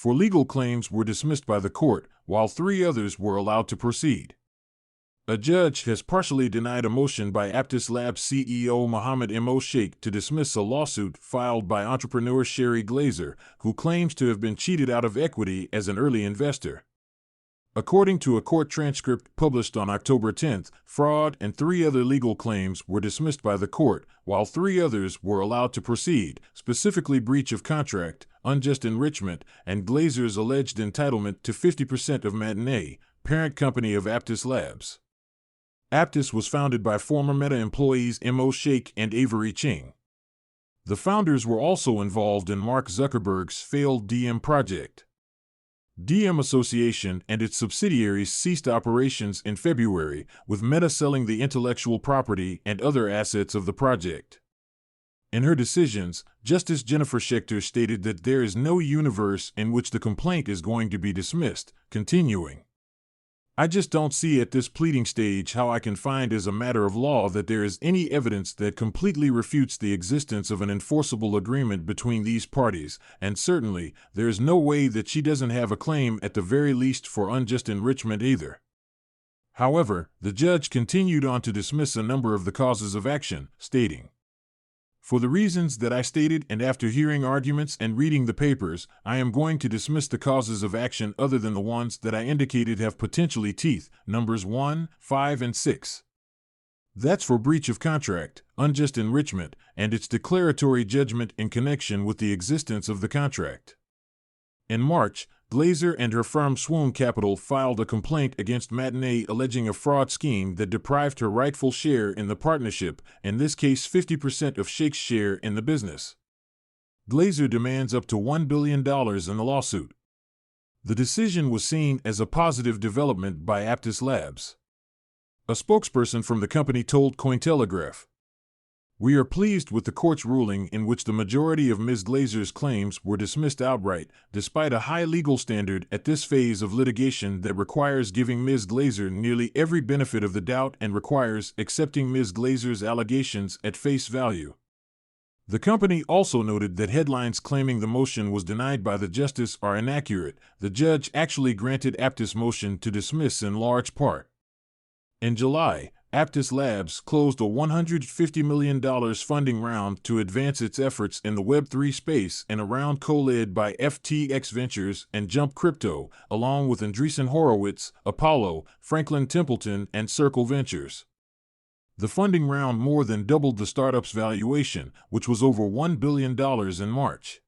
4 legal claims were dismissed by the court, while 3 others were allowed to proceed. A judge has partially denied a motion by Aptos Labs CEO Mohammed M. Sheikh to dismiss a lawsuit filed by entrepreneur Sherry Glazer, who claims to have been cheated out of equity as an early investor. According to a court transcript published on October 10, fraud and 3 other legal claims were dismissed by the court, while 3 others were allowed to proceed, specifically breach of contract, unjust enrichment, and Glazers' alleged entitlement to 50% of MATIC, parent company of Aptos Labs. Aptos was founded by former Meta employees M.O. Sheikh and Avery Ching. The founders were also involved in Mark Zuckerberg's failed DM project. DM Association and its subsidiaries ceased operations in February, with Meta selling the intellectual property and other assets of the project. In her decisions, Justice Jennifer Schechter stated that there is no universe in which the complaint is going to be dismissed, continuing, "I just don't see at this pleading stage how I can find as a matter of law that there is any evidence that completely refutes the existence of an enforceable agreement between these parties, and certainly, there is no way that she doesn't have a claim at the very least for unjust enrichment either." However, the judge continued on to dismiss a number of the causes of action, stating, "For the reasons that I stated and after hearing arguments and reading the papers, I am going to dismiss the causes of action other than the ones that I indicated have potentially teeth, numbers 1, 5, and 6. That's for breach of contract, unjust enrichment, and its declaratory judgment in connection with the existence of the contract." In March, Glazer and her firm Swoon Capital filed a complaint against MATIC alleging a fraud scheme that deprived her rightful share in the partnership, in this case 50% of Sheikh's share in the business. Glazer demands up to $1 billion in the lawsuit. The decision was seen as a positive development by Aptos Labs. A spokesperson from the company told Cointelegraph, "We are pleased with the court's ruling in which the majority of Ms. Glazer's claims were dismissed outright, despite a high legal standard at this phase of litigation that requires giving Ms. Glazer nearly every benefit of the doubt and requires accepting Ms. Glazer's allegations at face value." The company also noted that headlines claiming the motion was denied by the justice are inaccurate. The judge actually granted Aptos' motion to dismiss in large part. In July, Aptos Labs closed a $150 million funding round to advance its efforts in the Web3 space in a round co-led by FTX Ventures and Jump Crypto, along with Andreessen Horowitz, Apollo, Franklin Templeton, and Circle Ventures. The funding round more than doubled the startup's valuation, which was over $1 billion in March.